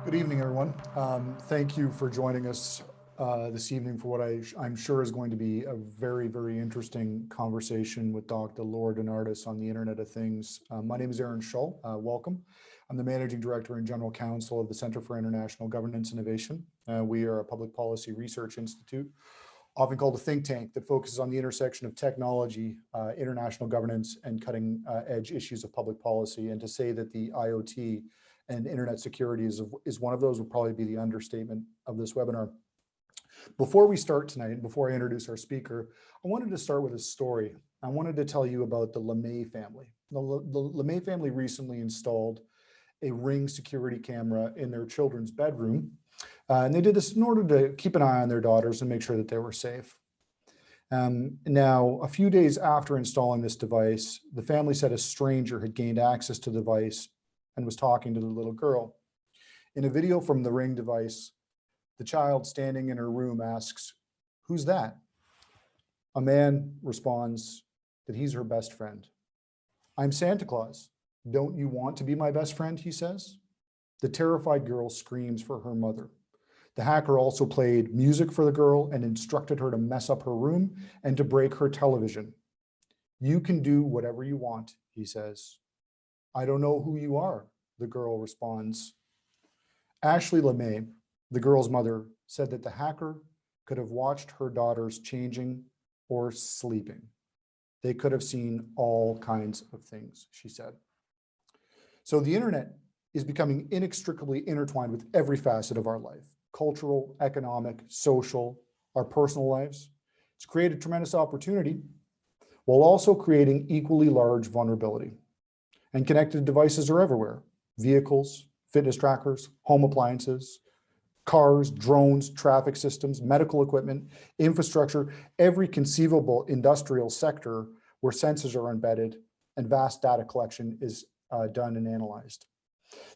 Good evening, everyone. Thank you for joining us this evening for what I'm sure is going to be a very, very interesting conversation with Dr. Laura DeNardis on the Internet of Things. My name is Aaron Schull. Welcome. I'm the Managing Director and General Counsel of the Center for International Governance Innovation. We are a public policy research institute, often called a think tank, that focuses on the intersection of technology, international governance, and cutting edge issues of public policy. And to say that the IoT and internet security is one of those would probably be the understatement of this webinar. Before we start tonight, before I introduce our speaker, I wanted to start with a story. I wanted to tell you about the LeMay family. The LeMay family recently installed a Ring security camera in their children's bedroom. And they did this in order to keep an eye on their daughters and make sure that they were safe. Now, a few days after installing this device, the family said a stranger had gained access to the device and was talking to the little girl. In a video from the Ring device, the child standing in her room asks, "Who's that?" A man responds that he's her best friend. "I'm Santa Claus. Don't you want to be my best friend?" he says. The terrified girl screams for her mother. The hacker also played music for the girl and instructed her to mess up her room and to break her television. "You can do whatever you want," he says. "I don't know who you are," the girl responds. Ashley LeMay, the girl's mother, said that the hacker could have watched her daughters changing or sleeping. They could have seen all kinds of things, she said. So the internet is becoming inextricably intertwined with every facet of our life: cultural, economic, social, our personal lives. It's created tremendous opportunity while also creating equally large vulnerability. And connected devices are everywhere: vehicles, fitness trackers, home appliances, cars, drones, traffic systems, medical equipment, infrastructure, every conceivable industrial sector where sensors are embedded and vast data collection is done and analyzed.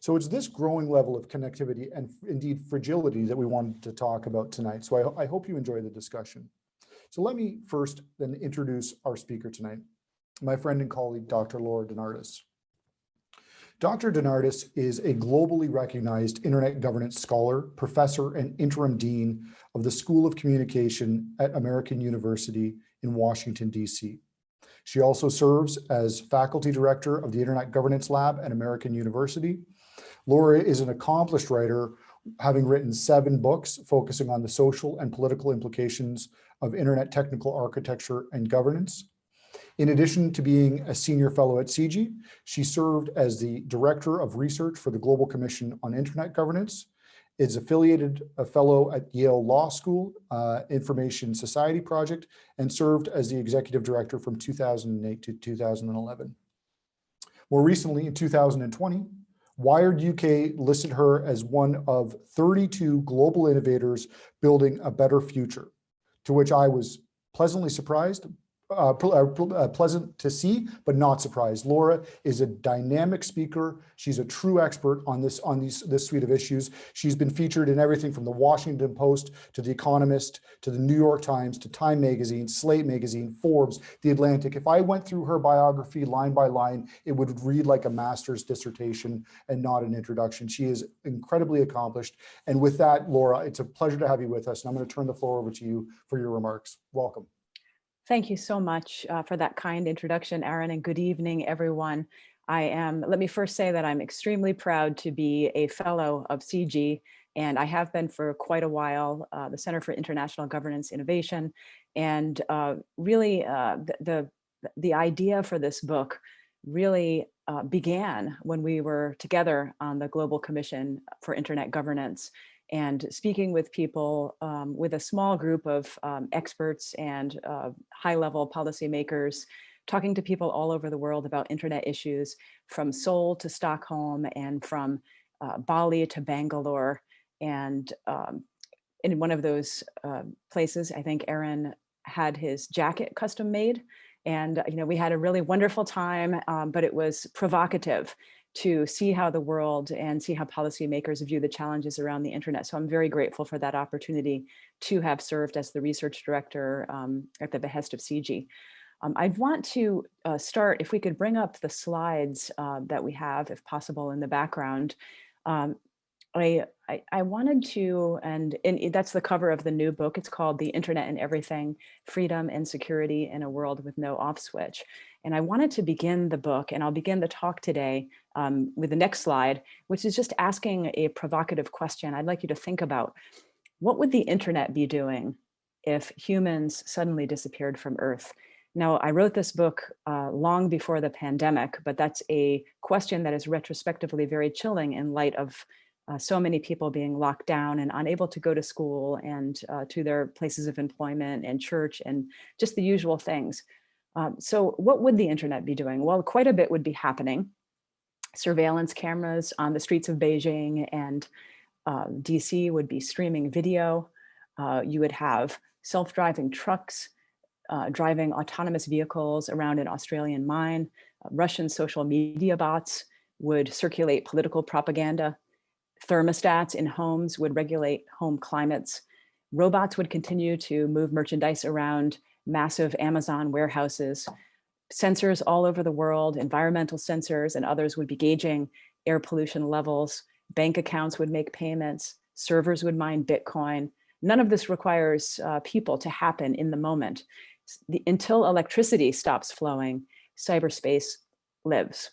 So it's this growing level of connectivity and indeed fragility that we wanted to talk about tonight. So I hope you enjoy the discussion. So let me first then introduce our speaker tonight, my friend and colleague, Dr. Laura DeNardis. Dr. DeNardis is a globally recognized internet governance scholar, professor, and interim dean of the School of Communication at American University in Washington, D.C. She also serves as faculty director of the Internet Governance Lab at American University. Laura is an accomplished writer, having written 7 books focusing on the social and political implications of internet technical architecture and governance. In addition to being a senior fellow at CIGI, she served as the director of research for the Global Commission on Internet Governance, is affiliated a fellow at Yale Law School Information Society Project, and served as the executive director from 2008 to 2011. More recently, in 2020, Wired UK listed her as one of 32 global innovators building a better future, to which I was pleasantly surprised. Pleasant to see, but not surprised. Laura is a dynamic speaker. She's a true expert on this suite of issues. She's been featured in everything from the Washington Post to the Economist to the New York Times to Time Magazine, Slate Magazine, Forbes, The Atlantic. If I went through her biography line by line, it would read like a master's dissertation and not an introduction. She is incredibly accomplished. And with that, Laura, it's a pleasure to have you with us. And I'm going to turn the floor over to you for your remarks. Welcome. Thank you so much for that kind introduction, Aaron, and good evening, everyone. Let me first say that I'm extremely proud to be a fellow of CIGI, and I have been for quite a while, the Center for International Governance Innovation. And really, the idea for this book really began when we were together on the Global Commission for Internet Governance, and speaking with people, with a small group of experts and high-level policymakers, talking to people all over the world about internet issues, from Seoul to Stockholm and from Bali to Bangalore. And in one of those places, I think Aaron had his jacket custom made. And we had a really wonderful time, but it was provocative to see how the world and see how policymakers view the challenges around the internet. So I'm very grateful for that opportunity to have served as the research director at the behest of CIGI. I'd want to start, if we could bring up the slides that we have, if possible, in the background. I wanted to, and that's the cover of the new book. It's called The Internet and Everything, Freedom and Security in a World with No Off Switch. And I wanted to begin the book, and I'll begin the talk today with the next slide, which is just asking a provocative question. I'd like you to think about, what would the internet be doing if humans suddenly disappeared from Earth? Now, I wrote this book long before the pandemic, but that's a question that is retrospectively very chilling in light of so many people being locked down and unable to go to school and to their places of employment and church and just the usual things. So what would the internet be doing? Well, quite a bit would be happening. Surveillance cameras on the streets of Beijing and DC would be streaming video. You would have self-driving trucks driving autonomous vehicles around an Australian mine. Russian social media bots would circulate political propaganda. Thermostats in homes would regulate home climates. Robots would continue to move merchandise around massive Amazon warehouses. Sensors all over the world, environmental sensors and others, would be gauging air pollution levels. Bank accounts would make payments. Servers would mine Bitcoin. None of this requires people to happen in the moment. Until electricity stops flowing, cyberspace lives.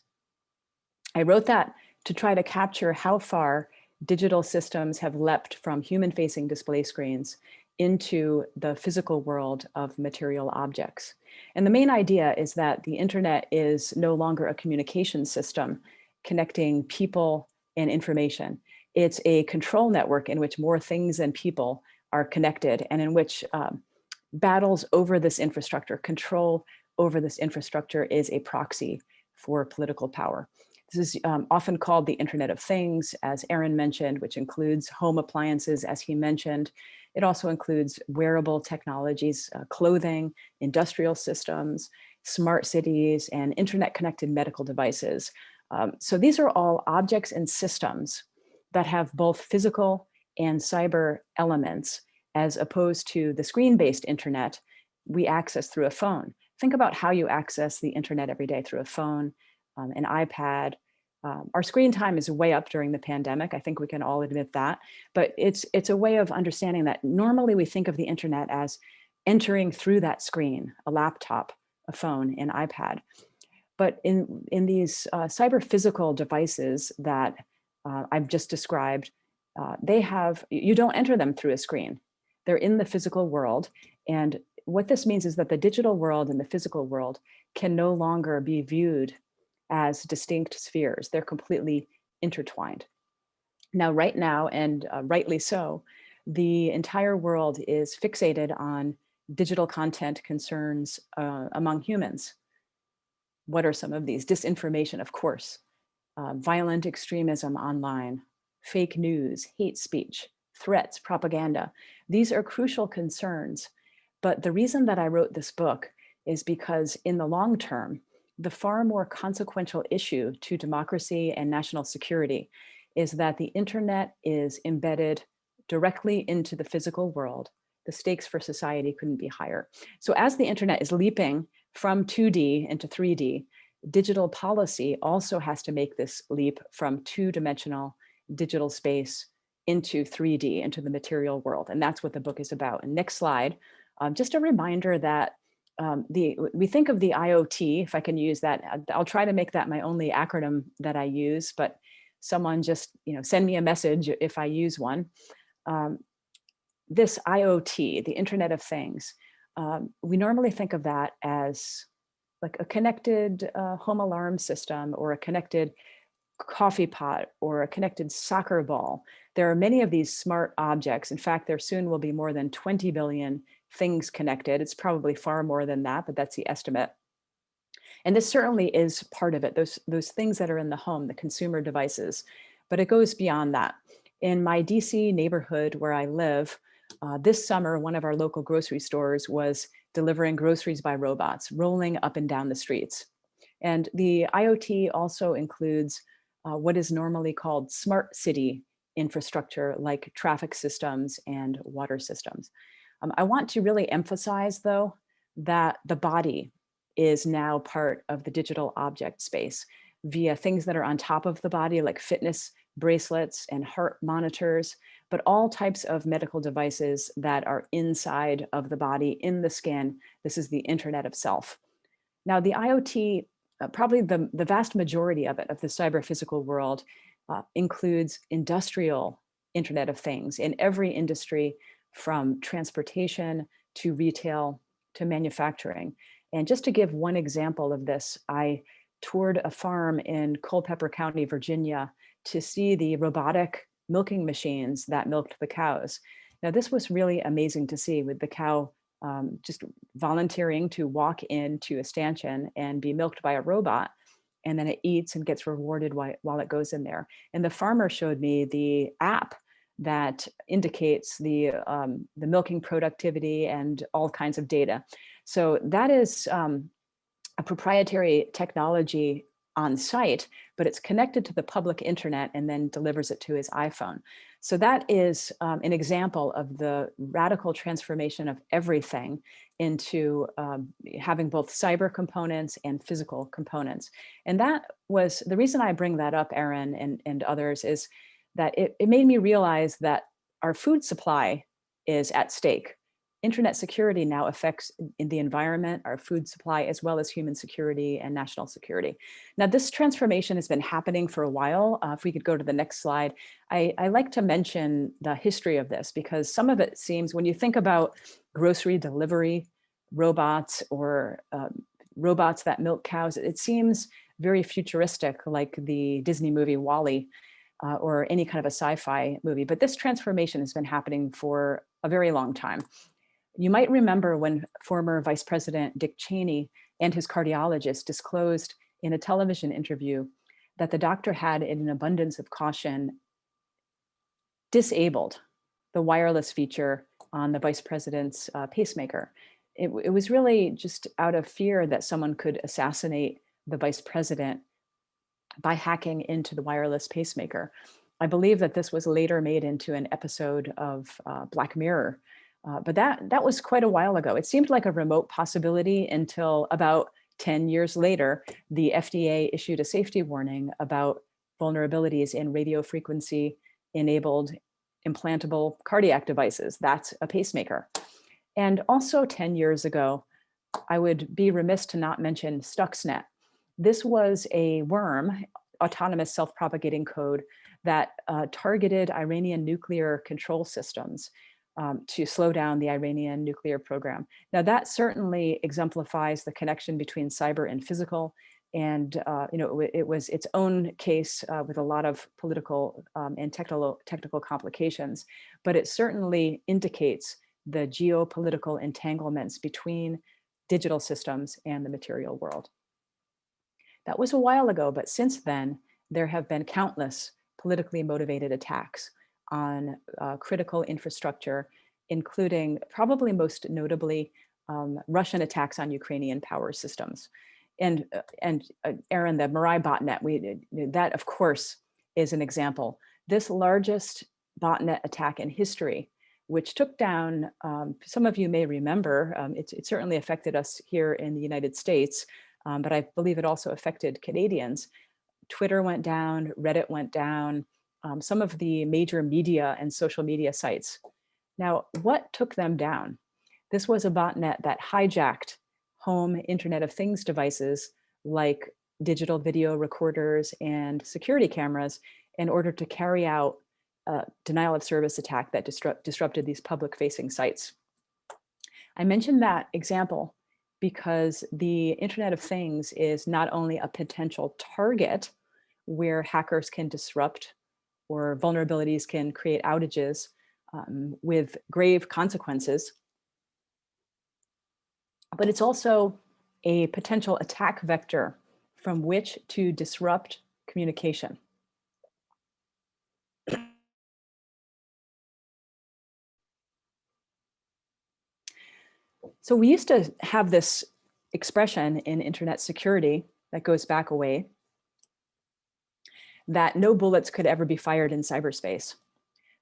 I wrote that to try to capture how far digital systems have leapt from human-facing display screens into the physical world of material objects. And the main idea is that the internet is no longer a communication system connecting people and information. It's a control network in which more things and people are connected, and in which battles over this infrastructure, control over this infrastructure, is a proxy for political power. This is often called the Internet of Things, as Aaron mentioned, which includes home appliances, as he mentioned. It also includes wearable technologies, clothing, industrial systems, smart cities, and internet-connected medical devices. So these are all objects and systems that have both physical and cyber elements, as opposed to the screen-based internet we access through a phone. Think about how you access the internet every day through a phone, an iPad. Our screen time is way up during the pandemic. I think we can all admit that. But it's a way of understanding that normally we think of the internet as entering through that screen, a laptop, a phone, an iPad. But in these cyber physical devices that I've just described, you don't enter them through a screen. They're in the physical world. And what this means is that the digital world and the physical world can no longer be viewed as distinct spheres. They're completely intertwined. Now, right now, and rightly so, the entire world is fixated on digital content concerns among humans. What are some of these? Disinformation, of course, violent extremism online, fake news, hate speech, threats, propaganda. These are crucial concerns. But the reason that I wrote this book is because in the long term, the far more consequential issue to democracy and national security is that the internet is embedded directly into the physical world. The stakes for society couldn't be higher. So as the internet is leaping from 2D into 3D, digital policy also has to make this leap from two-dimensional digital space into 3D, into the material world. And that's what the book is about. And next slide, just a reminder that we think of the IoT, if I can use that. I'll try to make that my only acronym that I use, but someone just send me a message if I use one. This IoT, the Internet of Things, we normally think of that as like a connected home alarm system, or a connected coffee pot, or a connected soccer ball. There are many of these smart objects. In fact, there soon will be more than 20 billion things connected. It's probably far more than that, but that's the estimate. And this certainly is part of it, those things that are in the home, the consumer devices, but it goes beyond that. In my DC neighborhood where I live, this summer, one of our local grocery stores was delivering groceries by robots, rolling up and down the streets. And the IoT also includes what is normally called smart city infrastructure, like traffic systems and water systems. I want to really emphasize, though, that the body is now part of the digital object space via things that are on top of the body, like fitness bracelets and heart monitors, but all types of medical devices that are inside of the body, in the skin. This is the Internet of Self. Now, the IoT, probably the vast majority of it, of the cyber physical world, includes industrial Internet of Things in every industry, from transportation to retail to manufacturing. And just to give one example of this, I toured a farm in Culpeper County, Virginia, to see the robotic milking machines that milked the cows. Now, this was really amazing to see, with the cow just volunteering to walk into a stanchion and be milked by a robot, and then it eats and gets rewarded while it goes in there. And the farmer showed me the app that indicates the milking productivity and all kinds of data. So that is a proprietary technology on site, but it's connected to the public internet and then delivers it to his iPhone. So that is an example of the radical transformation of everything into having both cyber components and physical components. And that was the reason I bring that up, Aaron and others, is that it made me realize that our food supply is at stake. Internet security now affects in the environment, our food supply, as well as human security and national security. Now, this transformation has been happening for a while. If we could go to the next slide, I like to mention the history of this, because some of it seems, when you think about grocery delivery robots or robots that milk cows, it seems very futuristic, like the Disney movie WALL-E or any kind of a sci-fi movie. But this transformation has been happening for a very long time. You might remember when former Vice President Dick Cheney and his cardiologist disclosed in a television interview that the doctor had, in an abundance of caution, disabled the wireless feature on the vice president's pacemaker. It was really just out of fear that someone could assassinate the vice president by hacking into the wireless pacemaker. I believe that this was later made into an episode of Black Mirror. But that was quite a while ago. It seemed like a remote possibility until about 10 years later, the FDA issued a safety warning about vulnerabilities in radio frequency enabled implantable cardiac devices. That's a pacemaker. And also 10 years ago, I would be remiss to not mention Stuxnet. This was a worm, autonomous self-propagating code, that targeted Iranian nuclear control systems to slow down the Iranian nuclear program. Now, that certainly exemplifies the connection between cyber and physical. And it was its own case with a lot of political and technical complications, but it certainly indicates the geopolitical entanglements between digital systems and the material world. That was a while ago, but since then, there have been countless politically motivated attacks on critical infrastructure, including, probably most notably, Russian attacks on Ukrainian power systems. And Aaron, the Mirai botnet, that of course is an example. This largest botnet attack in history, which took down, some of you may remember, it certainly affected us here in the United States, but I believe it also affected Canadians. Twitter went down, Reddit went down, some of the major media and social media sites. Now, what took them down? This was a botnet that hijacked home Internet of Things devices like digital video recorders and security cameras in order to carry out a denial of service attack that disrupted these public-facing sites. I mentioned that example because the Internet of Things is not only a potential target where hackers can disrupt or vulnerabilities can create outages with grave consequences, but it's also a potential attack vector from which to disrupt communication. So we used to have this expression in internet security that goes back a way, that no bullets could ever be fired in cyberspace.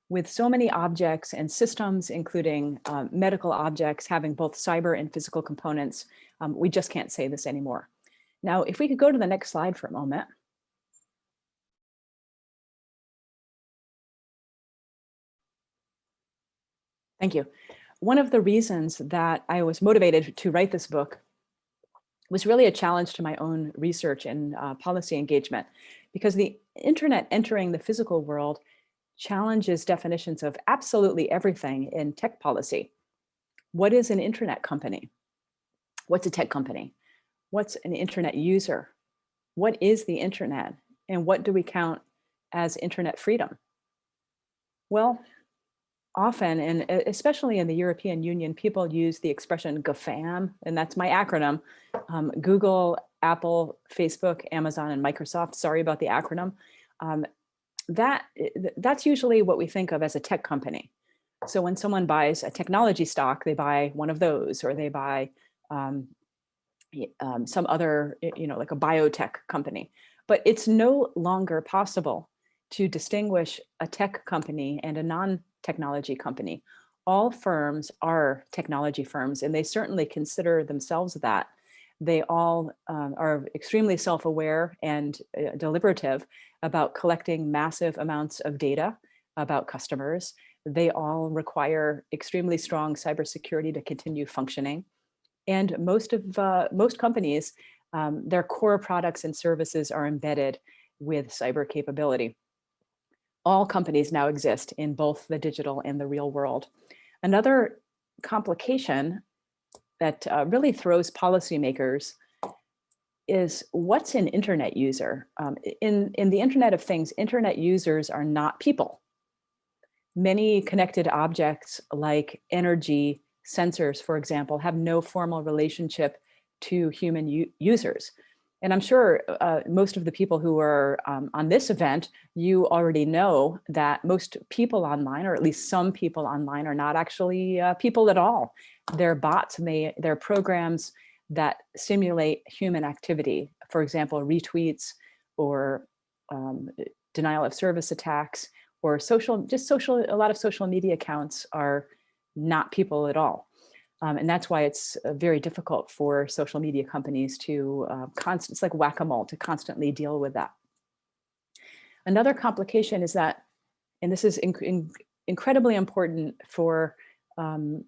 With so many objects and systems, including medical objects having both cyber and physical components, we just can't say this anymore. Now, if we could go to the next slide for a moment. Thank you. One of the reasons that I was motivated to write this book was really a challenge to my own research and policy engagement, because the internet entering the physical world challenges definitions of absolutely everything in tech policy. What is an internet company? What's a tech company? What's an internet user? What is the internet? And what do we count as internet freedom? Well, often, and especially in the European Union, people use the expression GAFAM, and that's my acronym. Google, Apple, Facebook, Amazon, and Microsoft. Sorry about the acronym. That's usually what we think of as a tech company. So when someone buys a technology stock, they buy one of those, or they buy some other, like a biotech company. But it's no longer possible to distinguish a tech company and a non-technology company. All firms are technology firms, and they certainly consider themselves that. They all are extremely self-aware and deliberative about collecting massive amounts of data about customers. They all require extremely strong cybersecurity to continue functioning. And most companies, their core products and services are embedded with cyber capability. All companies now exist in both the digital and the real world. Another complication that really throws policymakers is, what's an internet user? In the Internet of Things, internet users are not people. Many connected objects like energy sensors, for example, have no formal relationship to human users. And I'm sure most of the people who are on this event, you already know that most people online, or at least some people online, are not actually people at all. They're bots, and they're programs that simulate human activity. For example, retweets, or denial of service attacks, or a lot of social media accounts are not people at all. And that's why it's very difficult for social media companies to it's like whack-a-mole, to constantly deal with that. Another complication is that, and this is incredibly important for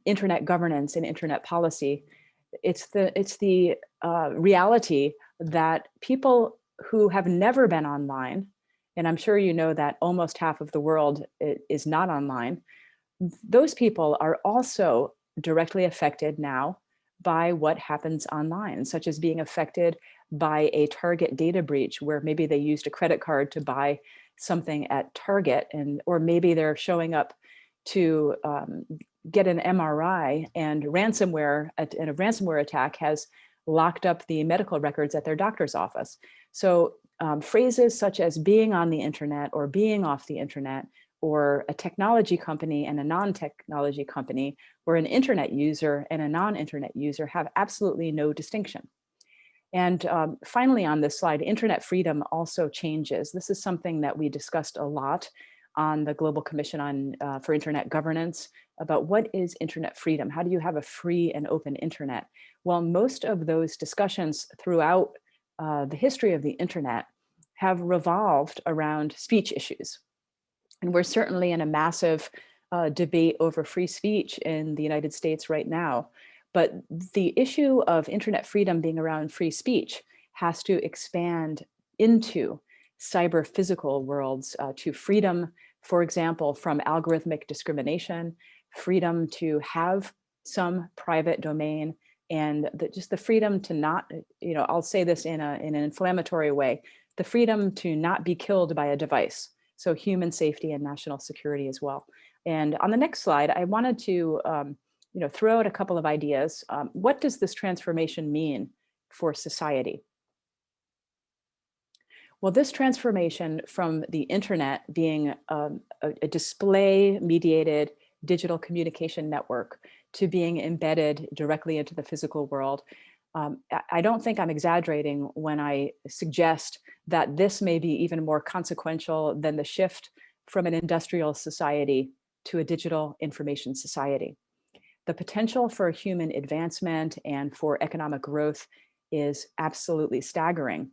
internet governance and internet policy, it's the reality that people who have never been online, and I'm sure you know that almost half of the world is not online, those people are also directly affected now by what happens online, such as being affected by a Target data breach, where maybe they used a credit card to buy something at Target, or maybe they're showing up to get an MRI, and a ransomware attack has locked up the medical records at their doctor's office. So phrases such as being on the internet or being off the internet, or a technology company and a non-technology company, or an internet user and a non-internet user, have absolutely no distinction. And finally, on this slide, internet freedom also changes. This is something that we discussed a lot on the Global Commission for Internet Governance, about what is internet freedom? How do you have a free and open internet? Well, most of those discussions throughout the history of the internet have revolved around speech issues. And we're certainly in a massive debate over free speech in the United States right now. But the issue of internet freedom being around free speech has to expand into cyber physical worlds, to freedom, for example, from algorithmic discrimination, freedom to have some private domain, and just the freedom to not, I'll say this in an inflammatory way, the freedom to not be killed by a device. So human safety and national security as well. And on the next slide, I wanted to throw out a couple of ideas. What does this transformation mean for society? Well, this transformation from the internet being a display-mediated digital communication network to being embedded directly into the physical world, I don't think I'm exaggerating when I suggest that this may be even more consequential than the shift from an industrial society to a digital information society. The potential for human advancement and for economic growth is absolutely staggering,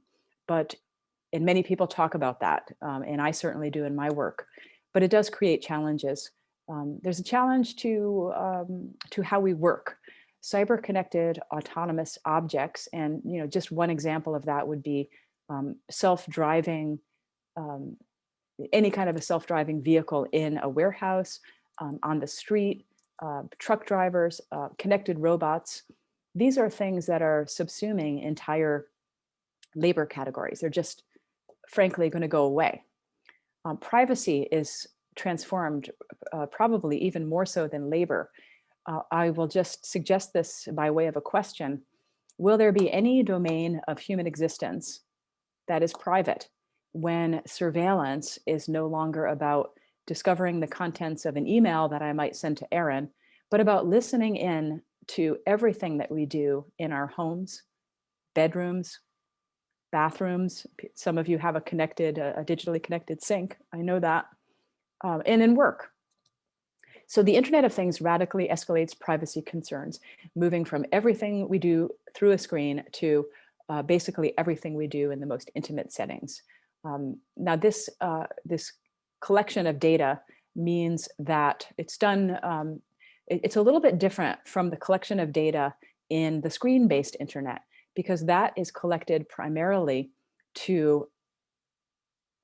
and many people talk about that, and I certainly do in my work, but it does create challenges. There's a challenge to how we work. Cyber-connected autonomous objects, and just one example of that would be self-driving, um, any kind of a self-driving vehicle in a warehouse, on the street, truck drivers, connected robots. These are things that are subsuming entire labor categories. They're just frankly going to go away. Privacy is transformed, probably even more so than labor. I will just suggest this by way of a question. Will there be any domain of human existence that is private when surveillance is no longer about discovering the contents of an email that I might send to Aaron, but about listening in to everything that we do in our homes, bedrooms, bathrooms? Some of you have a digitally connected sink. I know that. And in work. So the Internet of Things radically escalates privacy concerns, moving from everything we do through a screen to basically everything we do in the most intimate settings. Now this collection of data means that it's done, it's a little bit different from the collection of data in the screen-based internet, because that is collected primarily to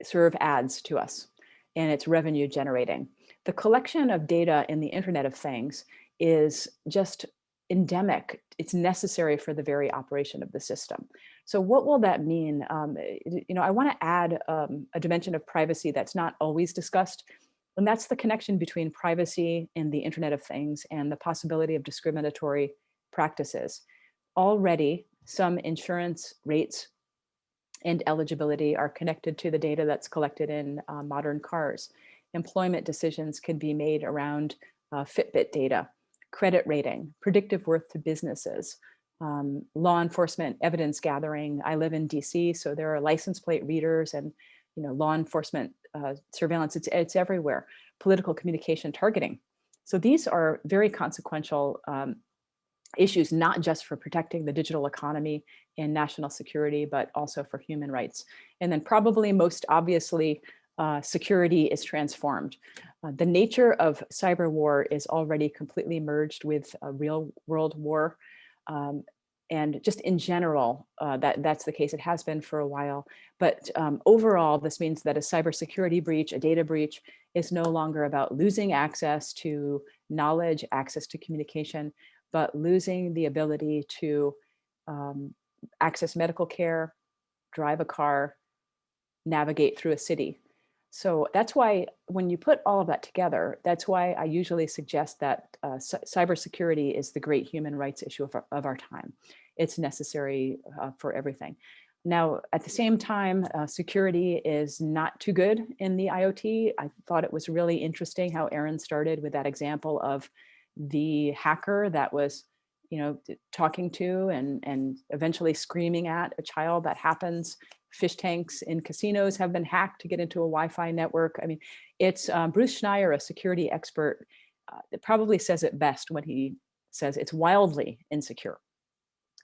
serve ads to us, and it's revenue generating. The collection of data in the Internet of Things is just endemic. It's necessary for the very operation of the system. So what will that mean? I want to add a dimension of privacy that's not always discussed, and that's the connection between privacy in the Internet of Things and the possibility of discriminatory practices. Already, some insurance rates and eligibility are connected to the data that's collected in modern cars. Employment decisions can be made around Fitbit data, credit rating, predictive worth to businesses, law enforcement evidence gathering. I live in DC, so there are license plate readers and law enforcement surveillance. It's everywhere. Political communication targeting. So these are very consequential issues, not just for protecting the digital economy and national security, but also for human rights. And then probably most obviously, security is transformed. The nature of cyber war is already completely merged with a real world war. And just in general, that's the case. It has been for a while. But overall, this means that a cybersecurity breach, a data breach, is no longer about losing access to knowledge, access to communication, but losing the ability to access medical care, drive a car, navigate through a city. So that's why when you put all of that together, that's why I usually suggest that cybersecurity is the great human rights issue of our time. It's necessary for everything. Now, at the same time, security is not too good in the IoT. I thought it was really interesting how Aaron started with that example of the hacker that was, talking to and eventually screaming at a child. That happens. Fish tanks in casinos have been hacked to get into a Wi-Fi network. I mean, it's Bruce Schneier, a security expert, that probably says it best when he says it's wildly insecure.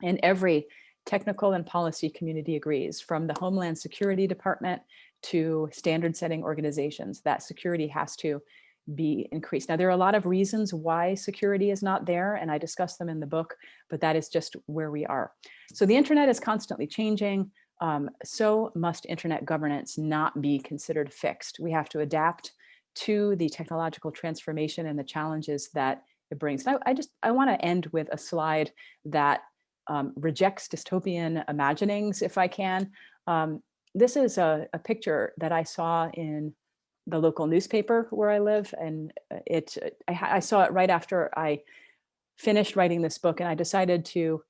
And every technical and policy community agrees, from the Homeland Security Department to standard setting organizations, that security has to be increased. Now, there are a lot of reasons why security is not there, and I discuss them in the book, but that is just where we are. So the internet is constantly changing. So must internet governance not be considered fixed. We have to adapt to the technological transformation and the challenges that it brings. Now, I want to end with a slide that rejects dystopian imaginings, if I can. This is a picture that I saw in the local newspaper where I live, and I saw it right after I finished writing this book, and I decided to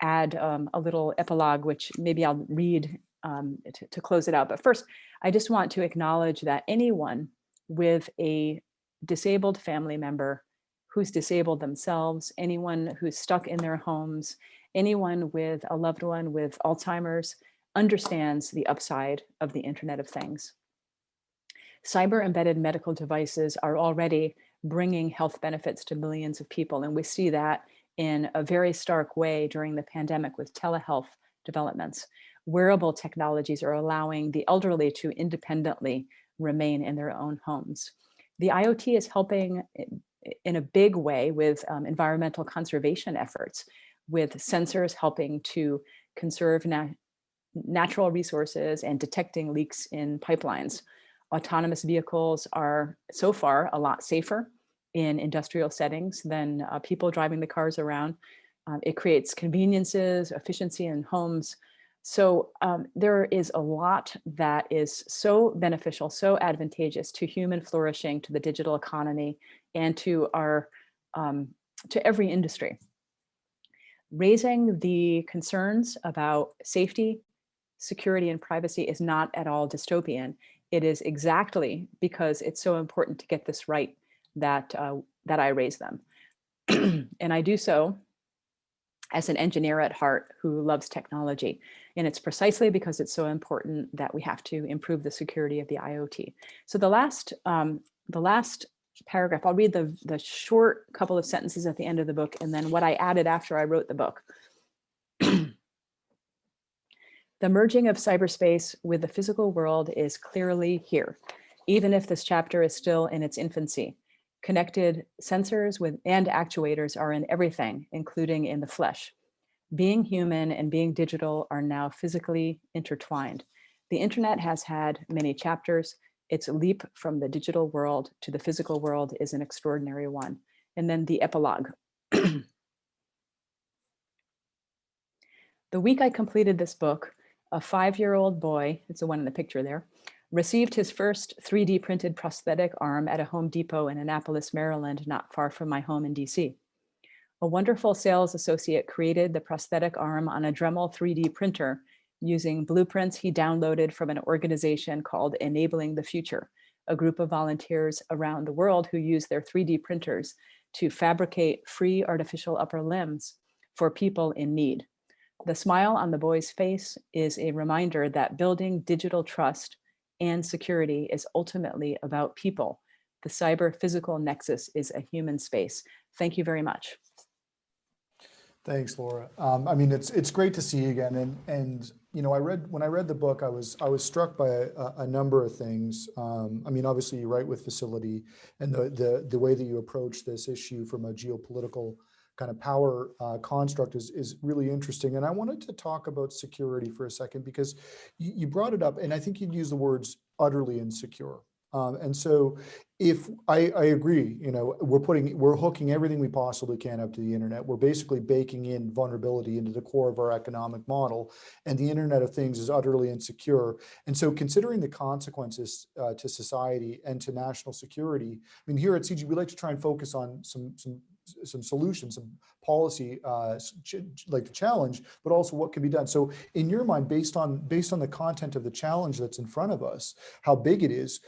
add a little epilogue, which maybe I'll read to close it out. But first, I just want to acknowledge that anyone with a disabled family member who's disabled themselves, anyone who's stuck in their homes, anyone with a loved one with Alzheimer's understands the upside of the Internet of Things. Cyber embedded medical devices are already bringing health benefits to millions of people, and we see that in a very stark way during the pandemic with telehealth developments. Wearable technologies are allowing the elderly to independently remain in their own homes. The IoT is helping in a big way with environmental conservation efforts, with sensors helping to conserve natural resources and detecting leaks in pipelines. Autonomous vehicles are so far a lot safer in industrial settings than people driving the cars around. It creates conveniences, efficiency in homes. So there is a lot that is so beneficial, so advantageous to human flourishing, to the digital economy, and to our to every industry. Raising the concerns about safety, security, and privacy is not at all dystopian. It is exactly because it's so important to get this right that that I raise them. And I do so as an engineer at heart who loves technology. And it's precisely because it's so important that we have to improve the security of the IoT. So the last paragraph, I'll read the short couple of sentences at the end of the book, and then what I added after I wrote the book. The merging of cyberspace with the physical world is clearly here, even if this chapter is still in its infancy. Connected sensors and actuators are in everything, including in the flesh. Being human and being digital are now physically intertwined. The internet has had many chapters. Its leap from the digital world to the physical world is an extraordinary one. And then the epilogue. The week I completed this book, a 5-year-old boy, it's the one in the picture there, received his first 3D printed prosthetic arm at a Home Depot in Annapolis, Maryland, not far from my home in DC. A wonderful sales associate created the prosthetic arm on a Dremel 3D printer using blueprints he downloaded from an organization called Enabling the Future, a group of volunteers around the world who use their 3D printers to fabricate free artificial upper limbs for people in need. The smile on the boy's face is a reminder that building digital trust and security is ultimately about people. The cyber-physical nexus is a human space. Thank you very much. Thanks, Laura. I mean, it's great to see you again. And you know, when I read the book, I was struck by a number of things. I mean, obviously, you write with facility, and the way that you approach this issue from a geopolitical kind of power construct is really interesting. And I wanted to talk about security for a second, because you brought it up, and I think you'd use the words utterly insecure. And so if I agree, you know, we're hooking everything we possibly can up to the internet. We're basically baking in vulnerability into the core of our economic model, and the Internet of Things is utterly insecure. And so considering the consequences to society and to national security, I mean, here at CIGI, we like to try and focus on some solutions, some policy like the challenge, but also what can be done. So in your mind, based on the content of the challenge that's in front of us, how big it is,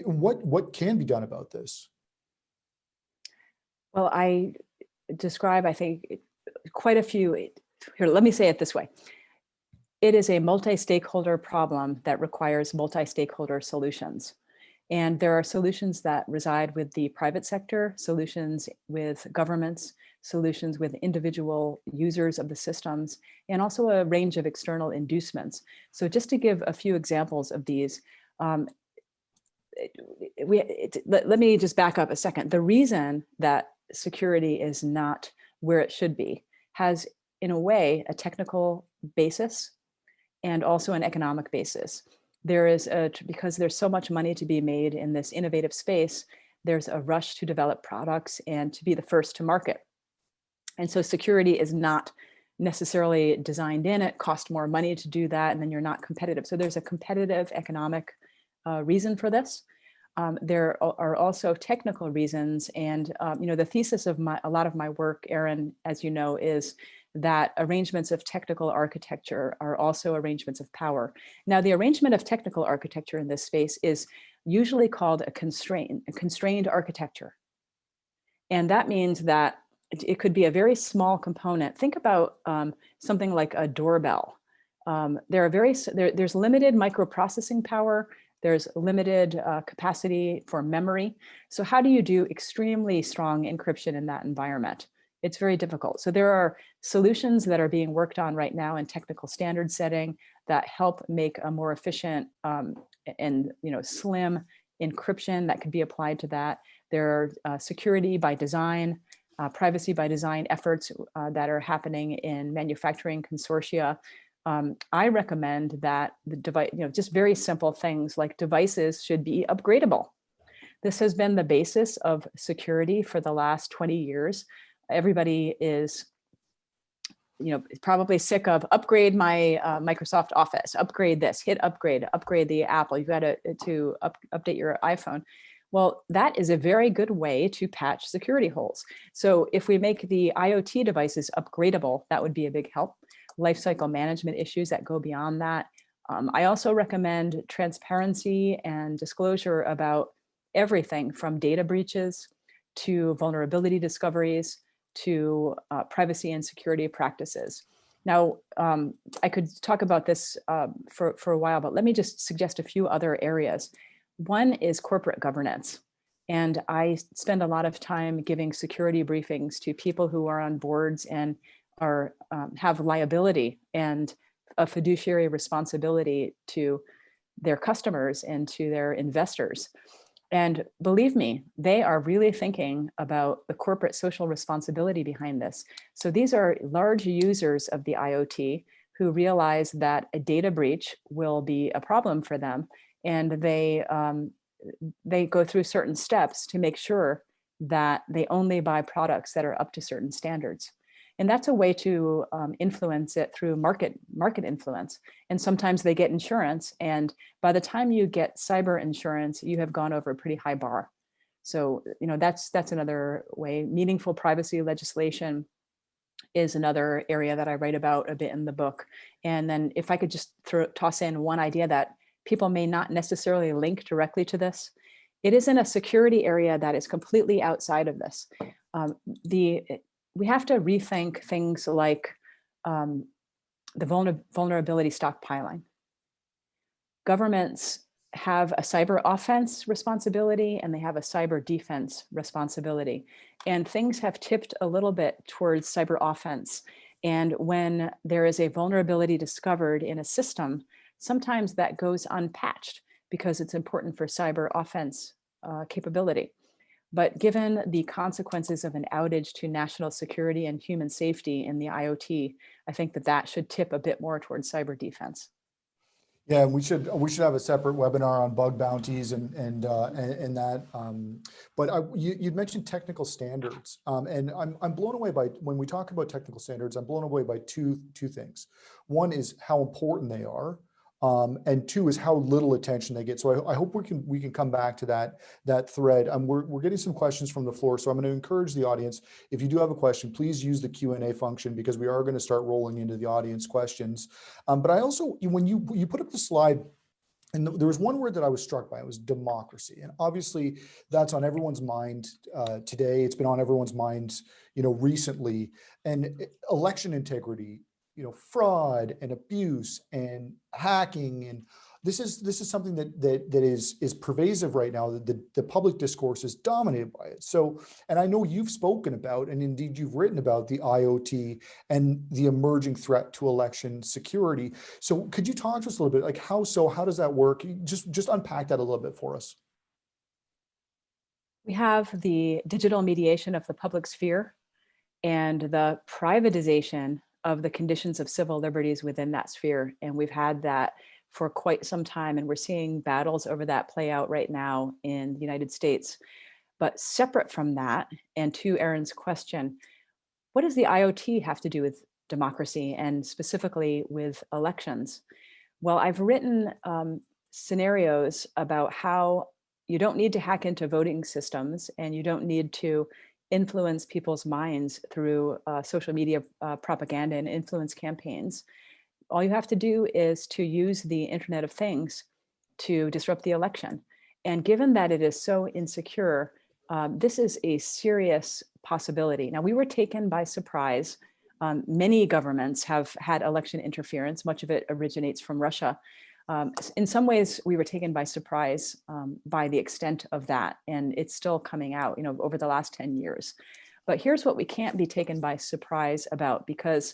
what can be done about this? Well, I describe, I think, quite a few. Here, let me say it this way. It is a multi-stakeholder problem that requires multi-stakeholder solutions. And there are solutions that reside with the private sector, solutions with governments, solutions with individual users of the systems, and also a range of external inducements. So just to give a few examples of these, let me just back up a second. The reason that security is not where it should be has, in a way, a technical basis and also an economic basis. Because there's so much money to be made in this innovative space, there's a rush to develop products and to be the first to market. And so security is not necessarily designed in. It costs more money to do that, and then you're not competitive. So there's a competitive economic reason for this. There are also technical reasons, and you know, the thesis of a lot of my work, Aaron, as you know, is that arrangements of technical architecture are also arrangements of power. Now, the arrangement of technical architecture in this space is usually called a constrained architecture. And that means that it could be a very small component. Think about something like a doorbell. There's limited microprocessing power. There's limited capacity for memory. So how do you do extremely strong encryption in that environment? It's very difficult. So there are solutions that are being worked on right now in technical standard setting that help make a more efficient and slim encryption that could be applied to that. There are security by design, privacy by design efforts that are happening in manufacturing consortia. I recommend that the device, just very simple things like devices should be upgradable. This has been the basis of security for the last 20 years. Everybody is, probably sick of upgrade my Microsoft Office, upgrade this, hit upgrade the Apple. You've got to update your iPhone. Well, that is a very good way to patch security holes. So if we make the IoT devices upgradable, that would be a big help. Lifecycle management issues that go beyond that. I also recommend transparency and disclosure about everything from data breaches to vulnerability discoveries to privacy and security practices. Now, I could talk about this for a while, but let me just suggest a few other areas. One is corporate governance. And I spend a lot of time giving security briefings to people who are on boards and are have liability and a fiduciary responsibility to their customers and to their investors. And believe me, they are really thinking about the corporate social responsibility behind this. So these are large users of the IoT who realize that a data breach will be a problem for them. And they go through certain steps to make sure that they only buy products that are up to certain standards. And that's a way to influence it through market influence. And sometimes they get insurance. And by the time you get cyber insurance, you have gone over a pretty high bar. So, that's another way. Meaningful privacy legislation is another area that I write about a bit in the book. And then if I could just toss in one idea that people may not necessarily link directly to this, it is in a security area that is completely outside of this. We have to rethink things like the vulnerability stockpiling. Governments have a cyber offense responsibility and they have a cyber defense responsibility. And things have tipped a little bit towards cyber offense. And when there is a vulnerability discovered in a system, sometimes that goes unpatched because it's important for cyber offense capability. But given the consequences of an outage to national security and human safety in the IoT, I think that should tip a bit more towards cyber defense. Yeah, we should have a separate webinar on bug bounties and that. But you'd mentioned technical standards, and I'm blown away by, when we talk about technical standards, I'm blown away by two things. One is how important they are. And two is how little attention they get. So I hope we can come back to that thread. We're getting some questions from the floor, so I'm going to encourage the audience. If you do have a question, please use the Q&A function because we are going to start rolling into the audience questions. But I also, when you put up the slide, and there was one word that I was struck by, it was democracy. And obviously that's on everyone's mind today. It's been on everyone's minds, recently. And election integrity, fraud and abuse and hacking, and this is something that is pervasive right now. The public discourse is dominated by it. So, and I know you've spoken about, and indeed you've written about, the IoT and the emerging threat to election security. So could you talk to us a little bit, like how does that work? Just unpack that a little bit for us. We have the digital mediation of the public sphere and the privatization of the conditions of civil liberties within that sphere. And we've had that for quite some time. And we're seeing battles over that play out right now in the United States. But separate from that, and to Erin's question, what does the IoT have to do with democracy and specifically with elections? Well, I've written scenarios about how you don't need to hack into voting systems and you don't need to influence people's minds through social media propaganda and influence campaigns. All you have to do is to use the Internet of Things to disrupt the election. And given that it is so insecure, this is a serious possibility. Now, we were taken by surprise. Many governments have had election interference. Much of it originates from Russia. In some ways, we were taken by surprise by the extent of that, and it's still coming out, over the last 10 years. But here's what we can't be taken by surprise about, because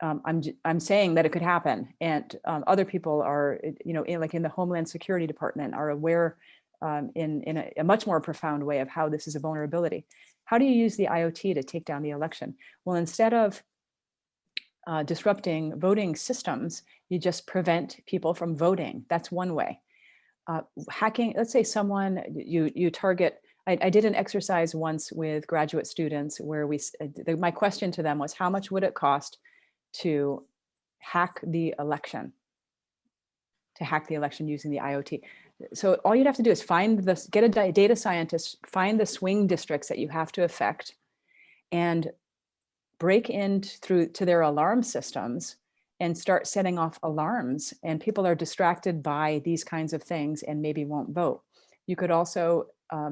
I'm saying that it could happen, and other people are, like in the Homeland Security Department, are aware in a much more profound way of how this is a vulnerability. How do you use the IoT to take down the election? Well, instead of disrupting voting systems, you just prevent people from voting. That's one way. Hacking, let's say someone, you target, I did an exercise once with graduate students where my question to them was, how much would it cost to hack the election? To hack the election using the IoT. So all you'd have to do is get a data scientist, find the swing districts that you have to affect, and break in to their alarm systems and start setting off alarms. And people are distracted by these kinds of things and maybe won't vote. You could also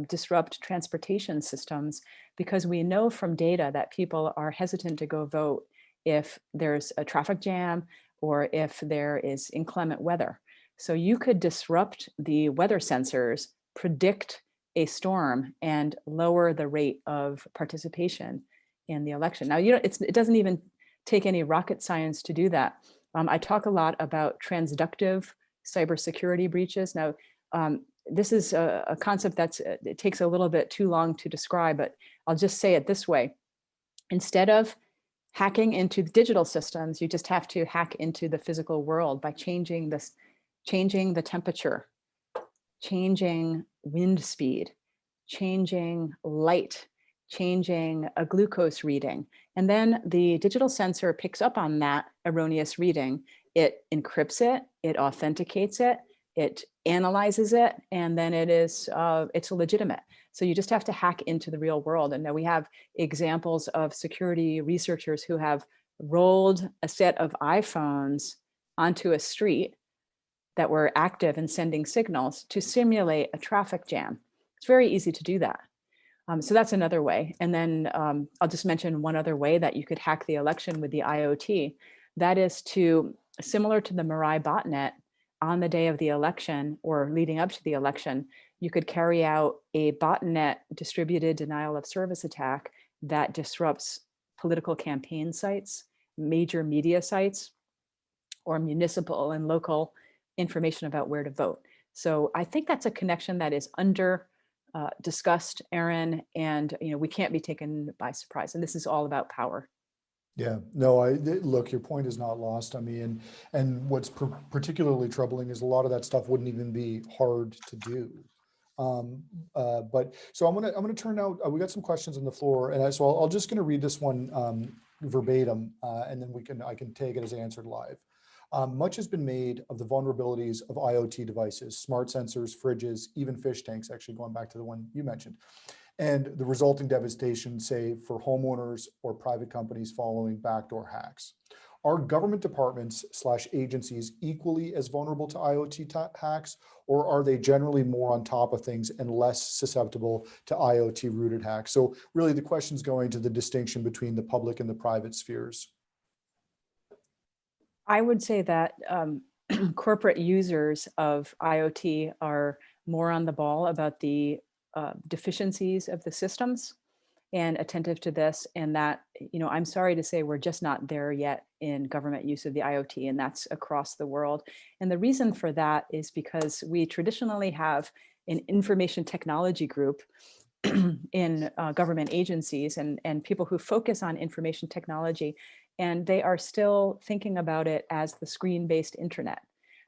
disrupt transportation systems, because we know from data that people are hesitant to go vote if there's a traffic jam or if there is inclement weather. So you could disrupt the weather sensors, predict a storm, and lower the rate of participation in the election. Now, it doesn't even take any rocket science to do that. I talk a lot about transductive cybersecurity breaches. Now, this is a concept it takes a little bit too long to describe, but I'll just say it this way. Instead of hacking into digital systems, you just have to hack into the physical world by changing the temperature, changing wind speed, changing light, changing a glucose reading. And then the digital sensor picks up on that erroneous reading. It encrypts it, it authenticates it, it analyzes it, and then it's legitimate. So you just have to hack into the real world. And now we have examples of security researchers who have rolled a set of iPhones onto a street that were active and sending signals to simulate a traffic jam. It's very easy to do that. So that's another way. And then I'll just mention one other way that you could hack the election with the IoT. That is similar to the Mirai botnet, on the day of the election or leading up to the election, you could carry out a botnet distributed denial of service attack that disrupts political campaign sites, major media sites, or municipal and local information about where to vote. So I think that's a connection that is under discussed, Aaron, and we can't be taken by surprise. And this is all about power. Yeah, no, look, your point is not lost on me. And what's particularly troubling is a lot of that stuff wouldn't even be hard to do. But so I'm gonna turn out, we got some questions on the floor, and so I'll just gonna read this one verbatim, and then I can take it as answered live. Much has been made of the vulnerabilities of IoT devices, smart sensors, fridges, even fish tanks, actually going back to the one you mentioned, and the resulting devastation, say, for homeowners or private companies following backdoor hacks. Are government departments / agencies equally as vulnerable to IoT hacks, or are they generally more on top of things and less susceptible to IoT rooted hacks? So really the question's going to the distinction between the public and the private spheres. I would say that corporate users of IoT are more on the ball about the deficiencies of the systems and attentive to this. And that, I'm sorry to say, we're just not there yet in government use of the IoT, and that's across the world. And the reason for that is because we traditionally have an information technology group in government agencies and people who focus on information technology, and they are still thinking about it as the screen-based internet.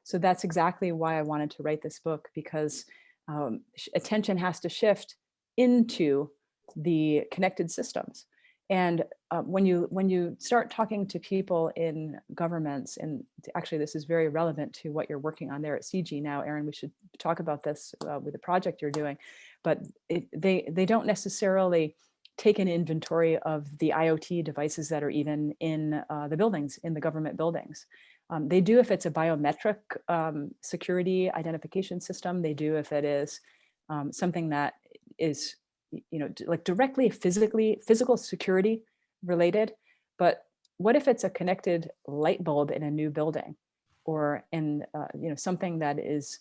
So that's exactly why I wanted to write this book, because attention has to shift into the connected systems. And when you start talking to people in governments, and actually this is very relevant to what you're working on there at CIGI now, Aaron, we should talk about this with the project you're doing, but they don't necessarily take an inventory of the IoT devices that are even in the buildings, in the government buildings. They do if it's a biometric security identification system. They do if it is something that is, like directly physical security related. But what if it's a connected light bulb in a new building, or in something that is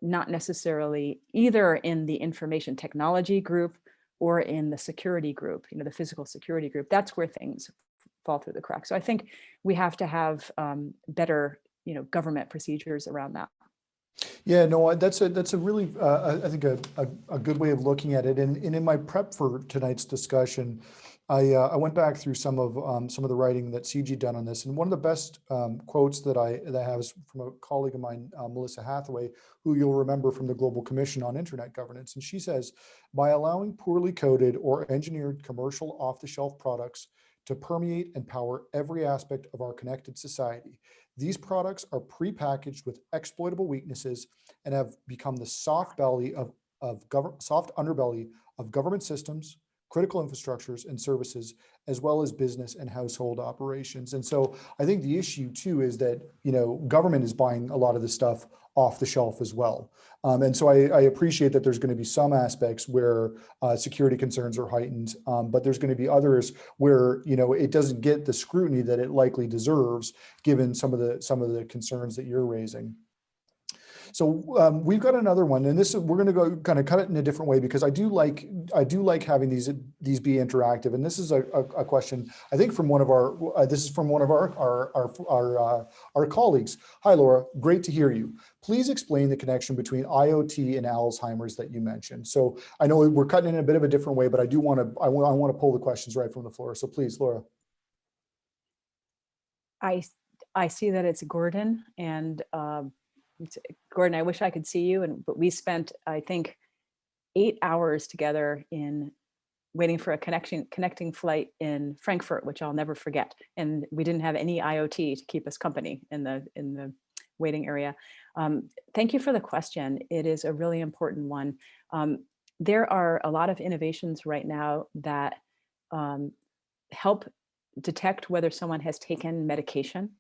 not necessarily either in the information technology group or in the security group, the physical security group? That's where things fall through the cracks. So I think we have to have better, government procedures around that. Yeah, no, that's a really, I think a good way of looking at it. And in my prep for tonight's discussion, I went back through some of the writing that CIGI done on this, and one of the best quotes that I have is from a colleague of mine, Melissa Hathaway, who you'll remember from the Global Commission on Internet Governance, and she says, by allowing poorly coded or engineered commercial off-the-shelf products to permeate and power every aspect of our connected society, these products are prepackaged with exploitable weaknesses and have become the soft underbelly of government systems, critical infrastructures and services, as well as business and household operations. And so I think the issue too is that, government is buying a lot of this stuff off the shelf as well. And so I appreciate that there's going to be some aspects where security concerns are heightened, but there's going to be others where, it doesn't get the scrutiny that it likely deserves, given some of the concerns that you're raising. So we've got another one, and we're going to go kind of cut it in a different way, because I do like having these be interactive. And this is a question I think from one of our our colleagues. Hi, Laura, great to hear you. Please explain the connection between IoT and Alzheimer's that you mentioned. So I know we're cutting in a bit of a different way, but I want to pull the questions right from the floor. So please, Laura. I see that it's Gordon, and Gordon, I wish I could see you, but we spent, I think, 8 hours together in waiting for a connecting flight in Frankfurt, which I'll never forget. And we didn't have any IoT to keep us company in the waiting area. Thank you for the question. It is a really important one. There are a lot of innovations right now that help detect whether someone has taken medication,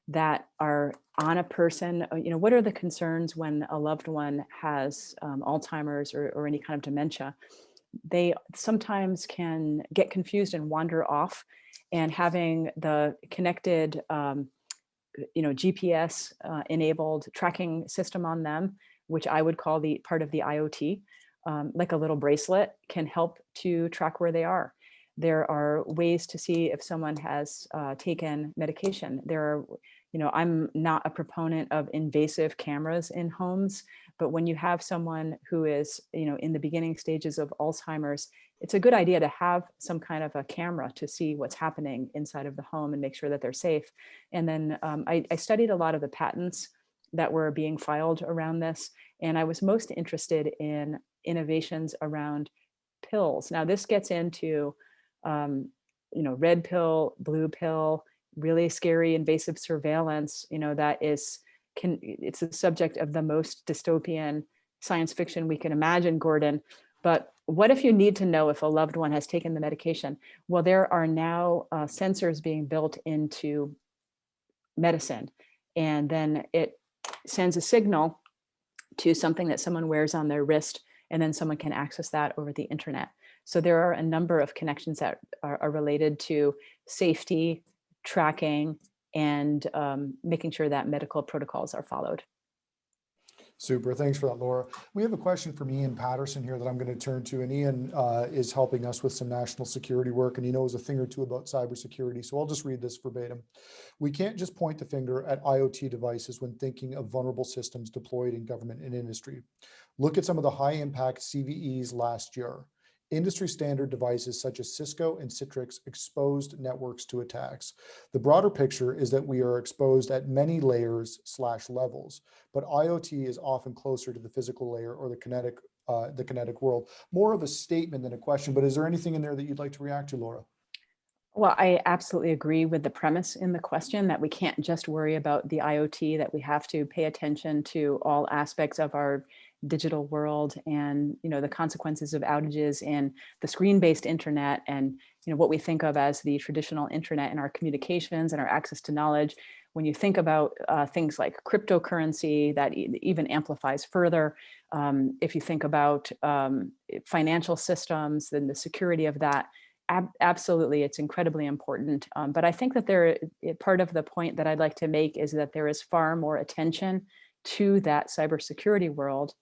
that are on a person. What are the concerns when a loved one has Alzheimer's or any kind of dementia? They sometimes can get confused and wander off, and having the connected GPS enabled tracking system on them, which I would call the part of the IoT, like a little bracelet, can help to track where they are. There are ways to see if someone has taken medication. I'm not a proponent of invasive cameras in homes, but when you have someone who is, in the beginning stages of Alzheimer's, it's a good idea to have some kind of a camera to see what's happening inside of the home and make sure that they're safe. And then I studied a lot of the patents that were being filed around this, and I was most interested in innovations around pills. Now, this gets into red pill, blue pill, really scary invasive surveillance, it's the subject of the most dystopian science fiction we can imagine, Gordon. But what if you need to know if a loved one has taken the medication? Well, there are now sensors being built into medicine, and then it sends a signal to something that someone wears on their wrist, and then someone can access that over the internet. So there are a number of connections that are related to safety, tracking, and making sure that medical protocols are followed. Super, thanks for that, Laura. We have a question from Ian Patterson here that I'm going to turn to, and Ian is helping us with some national security work, and he knows a thing or two about cybersecurity, so I'll just read this verbatim. We can't just point the finger at IoT devices when thinking of vulnerable systems deployed in government and industry. Look at some of the high-impact CVEs last year. Industry standard devices such as Cisco and Citrix exposed networks to attacks. The broader picture is that we are exposed at many layers/levels, but IoT is often closer to the physical layer or the kinetic world. More of a statement than a question, but is there anything in there that you'd like to react to, Laura? Well, I absolutely agree with the premise in the question that we can't just worry about the IoT, that we have to pay attention to all aspects of our digital world and the consequences of outages in the screen-based internet, and what we think of as the traditional internet in our communications and our access to knowledge. When you think about things like cryptocurrency, that even amplifies further. If you think about financial systems, then the security of that, absolutely, it's incredibly important. But I think that part of the point that I'd like to make is that there is far more attention to that cybersecurity world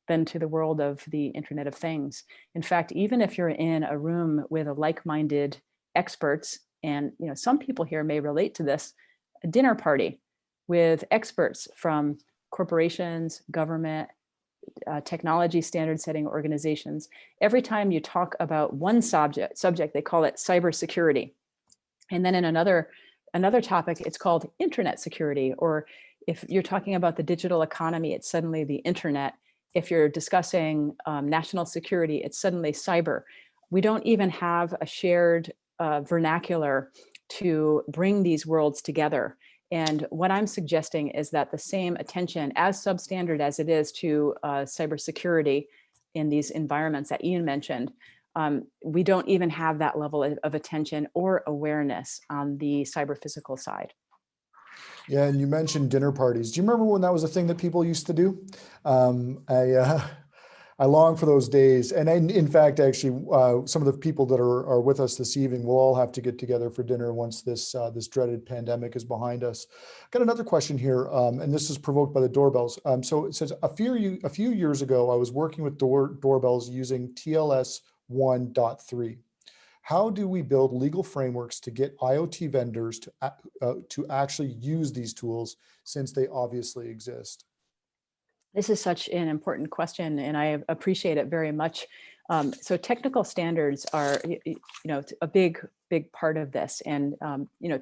than to the world of the Internet of Things. In fact, even if you're in a room with a like-minded experts, and some people here may relate to this, a dinner party with experts from corporations, government, technology standard setting organizations, every time you talk about one subject, they call it cybersecurity. And then in another topic, it's called internet security. Or if you're talking about the digital economy, it's suddenly the internet. If you're discussing national security, it's suddenly cyber. We don't even have a shared vernacular to bring these worlds together. And what I'm suggesting is that the same attention, as substandard as it is to cybersecurity in these environments that Ian mentioned, we don't even have that level of attention or awareness on the cyber physical side. Yeah, and you mentioned dinner parties. Do you remember when that was a thing that people used to do? I long for those days. And in fact, actually, some of the people that are with us this evening will all have to get together for dinner once this dreaded pandemic is behind us. Got another question here, and this is provoked by the doorbells. So it says, a few years ago, I was working with doorbells using TLS 1.3. How do we build legal frameworks to get IoT vendors to actually use these tools, since they obviously exist? This is such an important question, and I appreciate it very much. So technical standards are, a big part of this, and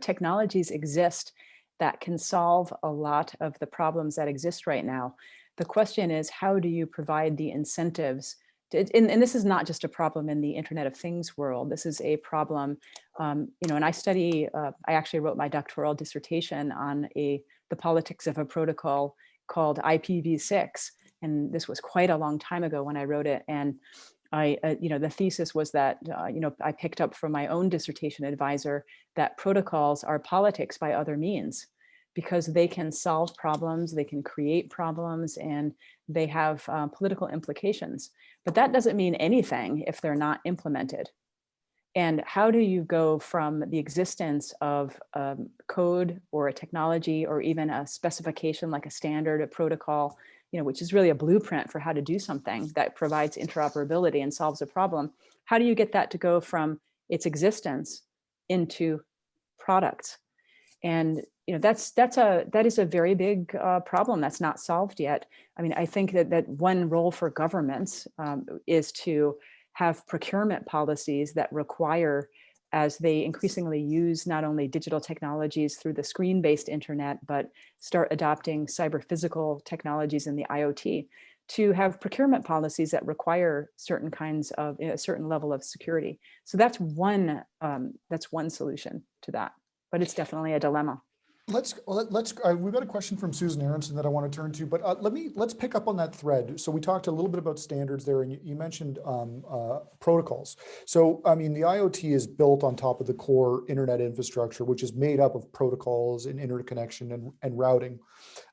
technologies exist that can solve a lot of the problems that exist right now. The question is, how do you provide the incentives? And this is not just a problem in the Internet of Things world. This is a problem, and I actually wrote my doctoral dissertation on the politics of a protocol called IPv6. And this was quite a long time ago when I wrote it. And the thesis was that, I picked up from my own dissertation advisor that protocols are politics by other means, because they can solve problems, they can create problems, and they have political implications. But that doesn't mean anything if they're not implemented. And how do you go from the existence of code or a technology or even a specification like a standard, a protocol, which is really a blueprint for how to do something that provides interoperability and solves a problem? How do you get that to go from its existence into products? And that is a very big problem that's not solved yet. I mean, I think that one role for governments is to have procurement policies that require, as they increasingly use not only digital technologies through the screen-based internet, but start adopting cyber physical technologies in the IoT, to have procurement policies that require certain kinds of a certain level of security. So that's one solution to that, but it's definitely a dilemma. We've got a question from Susan Aronson that I want to turn to, but let's pick up on that thread. So we talked a little bit about standards there, and you mentioned protocols. So, I mean, the IoT is built on top of the core internet infrastructure, which is made up of protocols and interconnection and routing.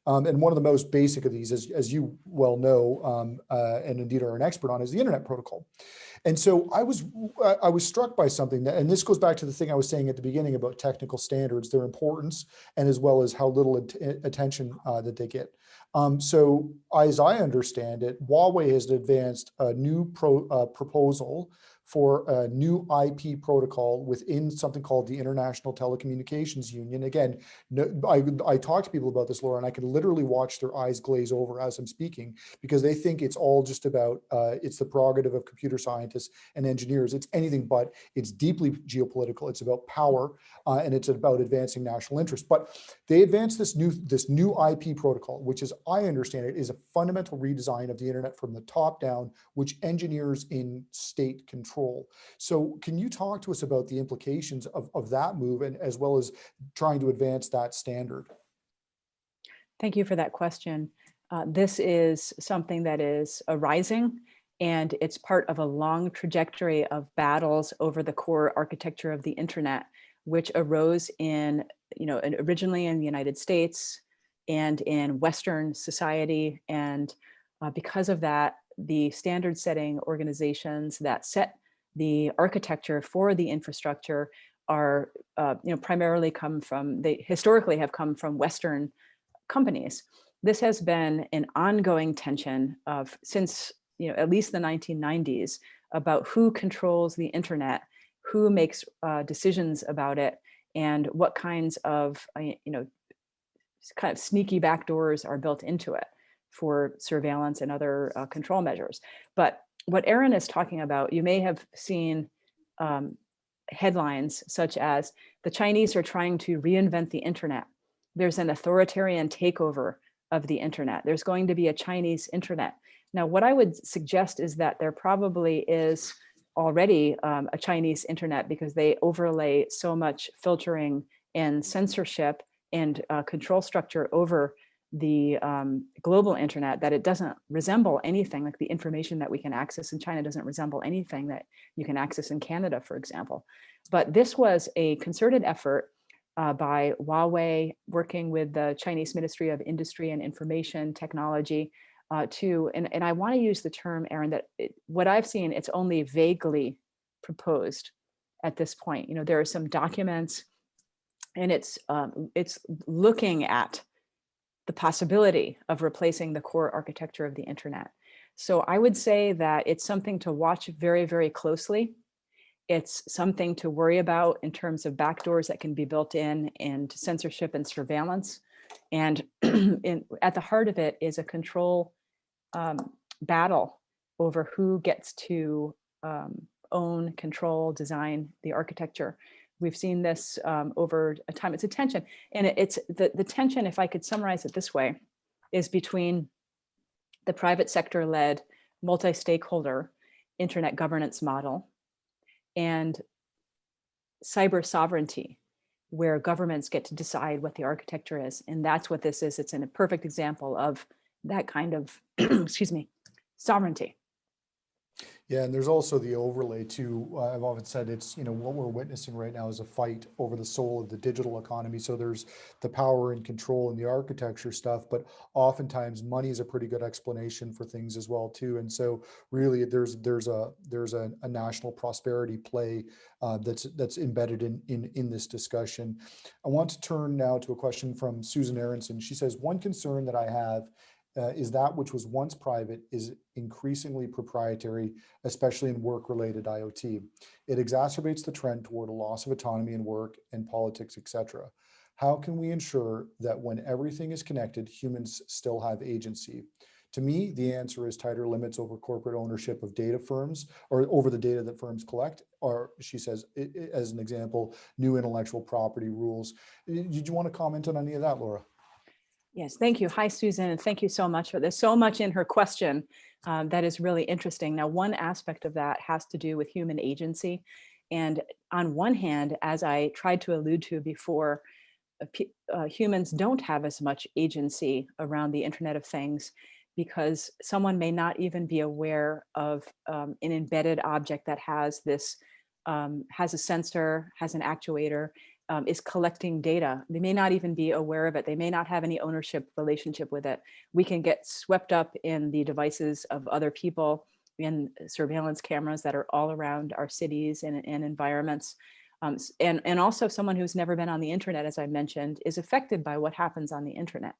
And one of the most basic of these, as you well know, and indeed are an expert on, is the internet protocol. And so I was struck by something that, and this goes back to the thing I was saying at the beginning about technical standards, their importance, and as well as how little attention that they get. So as I understand it, Huawei has advanced a new proposal for a new IP protocol within something called the International Telecommunications Union. Again, I talk to people about this, Laura, and I can literally watch their eyes glaze over as I'm speaking, because they think it's all just about, it's the prerogative of computer scientists and engineers. It's anything but. It's deeply geopolitical. It's about power, and it's about advancing national interest. But they advanced this new IP protocol, which, as I understand it, is a fundamental redesign of the internet from the top down, which engineers in state control. So can you talk to us about the implications of that move, and as well as trying to advance that standard? Thank you for that question. This is something that is arising, and it's part of a long trajectory of battles over the core architecture of the internet, which arose originally in the United States and in Western society. And because of that, the standard setting organizations that set the architecture for the infrastructure are, primarily historically have come from Western companies. This has been an ongoing tension since, at least the 1990s, about who controls the internet, who makes decisions about it, and what kinds of, kind of sneaky backdoors are built into it. for surveillance and other control measures. But what Aaron is talking about, you may have seen headlines such as the Chinese are trying to reinvent the internet. There's an authoritarian takeover of the internet. There's going to be a Chinese internet. Now, what I would suggest is that there probably is already a Chinese internet because they overlay so much filtering and censorship and control structure over the global internet that it doesn't resemble anything. Like the information that we can access in China doesn't resemble anything that you can access in Canada, for example. But this was a concerted effort by Huawei working with the Chinese Ministry of Industry and Information Technology and I want to use the term, Aaron, that what I've seen, it's only vaguely proposed at this point. You know, there are some documents and it's looking at the possibility of replacing the core architecture of the internet. So I would say that it's something to watch very, very closely. It's something to worry about in terms of backdoors that can be built in and censorship and surveillance. And at the heart of it is a control battle over who gets to own, control, design the architecture. We've seen this over a time. It's a tension, and it's the tension, if I could summarize it this way, is between the private sector-led, multi-stakeholder internet governance model and cyber sovereignty, where governments get to decide what the architecture is. And that's what this is. It's a perfect example of that kind of, excuse me, sovereignty. Yeah, and there's also the overlay too. I've often said it's, you know, what we're witnessing right now is a fight over the soul of the digital economy. So there's the power and control and the architecture stuff, but oftentimes money is a pretty good explanation for things as well too. And so really there's a national prosperity play that's embedded in this discussion. I want to turn now to a question from Susan Aronson. She says, one concern that I have is that which was once private is increasingly proprietary, especially in work-related IoT. It exacerbates the trend toward a loss of autonomy in work and politics, etc. How can we ensure that when everything is connected, humans still have agency? To me, the answer is tighter limits over corporate ownership of data firms, or over the data that firms collect, or she says, as an example, new intellectual property rules. Did you want to comment on any of that, Laura? Yes, thank you. Hi, Susan, and thank you so much for this. So much in her question that is really interesting. Now, one aspect of that has to do with human agency. And on one hand, as I tried to allude to before, humans don't have as much agency around the Internet of Things because someone may not even be aware of an embedded object that has this, has a sensor, has an actuator, is collecting data. They may not even be aware of it. They may not have any ownership relationship with it. We can get swept up in the devices of other people, in surveillance cameras that are all around our cities and environments. And also someone who's never been on the internet, as I mentioned, is affected by what happens on the internet.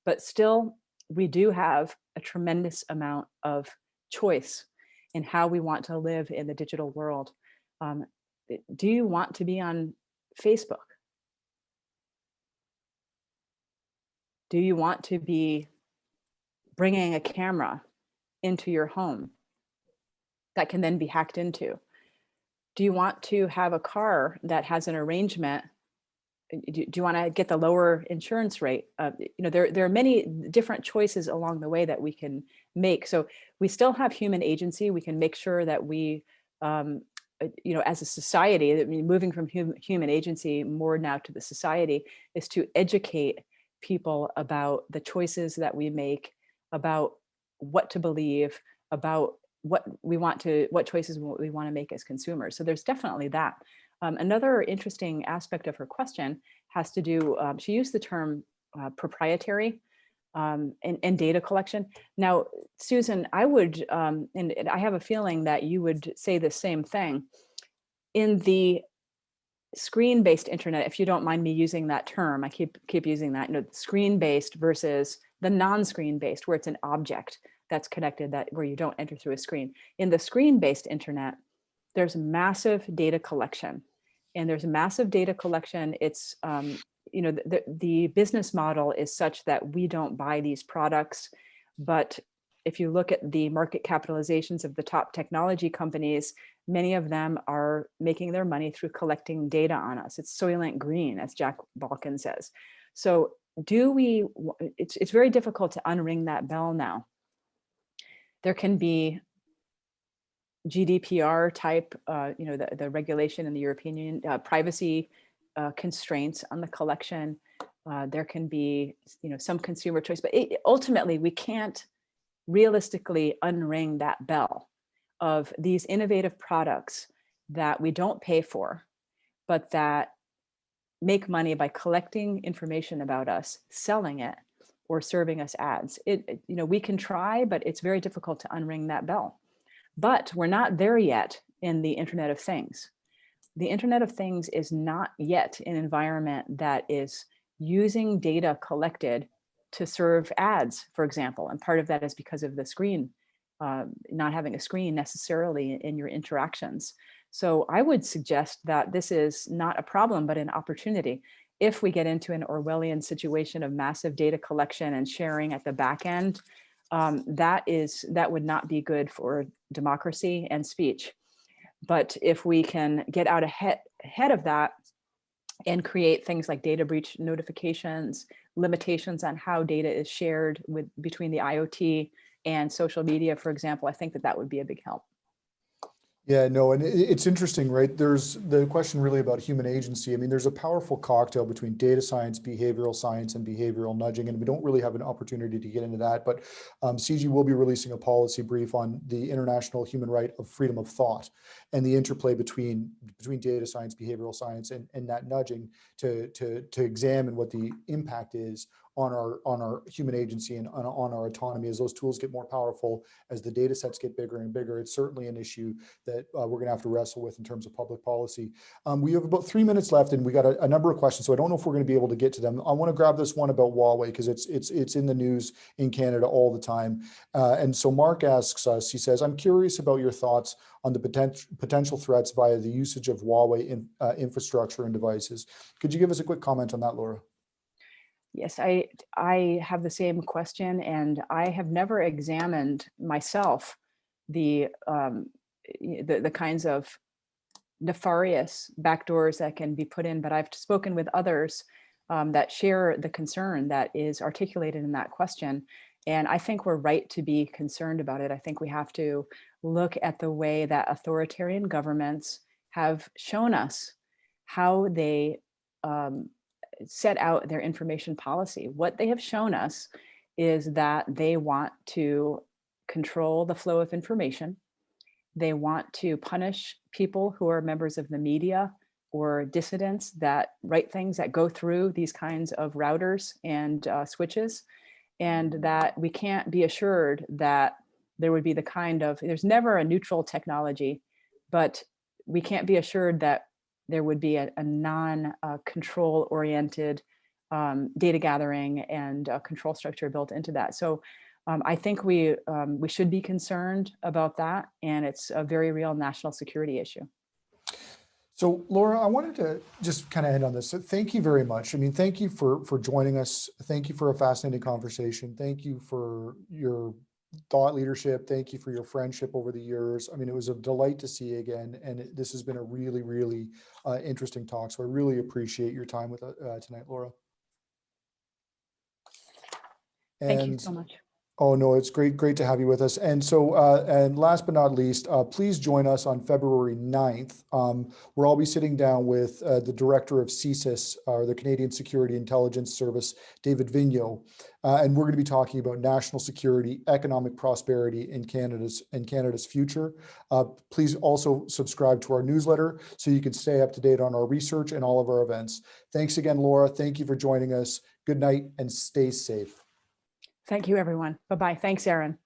But still, we do have a tremendous amount of choice in how we want to live in the digital world. Do you want to be on Facebook? Do you want to be bringing a camera into your home that can then be hacked into? Do you want to have a car that has an arrangement? Do you want to get the lower insurance rate? There are many different choices along the way that we can make. So we still have human agency. We can make sure that we as a society, moving from human agency more now to the society, is to educate people about the choices that we make, about what to believe, about what choices we want to make as consumers. So there's definitely that. Another interesting aspect of her question has to do, she used the term proprietary and data collection. Now, Susan, I would, and I have a feeling that you would say the same thing. In the screen-based internet, if you don't mind me using that term, I keep using that, screen-based versus the non-screen-based, where it's an object that's connected, where you don't enter through a screen. In the screen-based internet, there's massive data collection, and there's massive data collection. It's the business model is such that we don't buy these products. But if you look at the market capitalizations of the top technology companies, many of them are making their money through collecting data on us. It's Soylent Green, as Jack Balkin says. So it's very difficult to unring that bell now. There can be GDPR type, the regulation in the European Union, privacy constraints on the collection. There can be, some consumer choice, but ultimately we can't realistically unring that bell of these innovative products that we don't pay for, but that make money by collecting information about us, selling it, or serving us ads. We can try, but it's very difficult to unring that bell. But we're not there yet in the Internet of Things. The Internet of Things is not yet an environment that is using data collected to serve ads, for example. And part of that is because of the screen, not having a screen necessarily in your interactions. So I would suggest that this is not a problem, but an opportunity. If we get into an Orwellian situation of massive data collection and sharing at the back end, that would not be good for democracy and speech. But if we can get out ahead of that and create things like data breach notifications, limitations on how data is shared between the IoT and social media, for example, I think that would be a big help. Yeah, no, and it's interesting, right? There's the question really about human agency. I mean, there's a powerful cocktail between data science, behavioral science, and behavioral nudging, and we don't really have an opportunity to get into that. But CIGI will be releasing a policy brief on the international human right of freedom of thought and the interplay between data science, behavioral science, and that nudging to examine what the impact is on our human agency and on our autonomy as those tools get more powerful, as the data sets get bigger and bigger. It's certainly an issue that we're going to have to wrestle with in terms of public policy. We have about 3 minutes left, and we got a number of questions, so I don't know if we're going to be able to get to them. I want to grab this one about Huawei because it's in the news in Canada all the time. And so Mark asks us, he says, I'm curious about your thoughts on the potential threats via the usage of Huawei infrastructure and devices. Could you give us a quick comment on that, Laura? Yes, I have the same question, and I have never examined myself the kinds of nefarious backdoors that can be put in, but I've spoken with others that share the concern that is articulated in that question. And I think we're right to be concerned about it. I think we have to look at the way that authoritarian governments have shown us how they set out their information policy. What they have shown us is that they want to control the flow of information. They want to punish people who are members of the media or dissidents that write things that go through these kinds of routers and switches, and that we can't be assured that there would be the kind of, there's never a neutral technology, but we can't be assured that there would be a non-control oriented data gathering and control structure built into that. So I think we should be concerned about that, and it's a very real national security issue. So Laura, I wanted to just kind of end on this. So thank you very much. I mean, thank you for joining us. Thank you for a fascinating conversation. Thank you for your thought leadership. Thank you for your friendship over the years. I mean, it was a delight to see you again. And this has been a really, really interesting talk. So I really appreciate your time with tonight, Laura. Thank you so much. Oh, no, it's great to have you with us. And so, and last but not least, please join us on February 9th, where I'll be sitting down with the director of CSIS, or the Canadian Security Intelligence Service, David Vigneault. And we're going to be talking about national security, economic prosperity in Canada's future. Please also subscribe to our newsletter so you can stay up to date on our research and all of our events. Thanks again, Laura. Thank you for joining us. Good night and stay safe. Thank you, everyone. Bye-bye. Thanks, Aaron.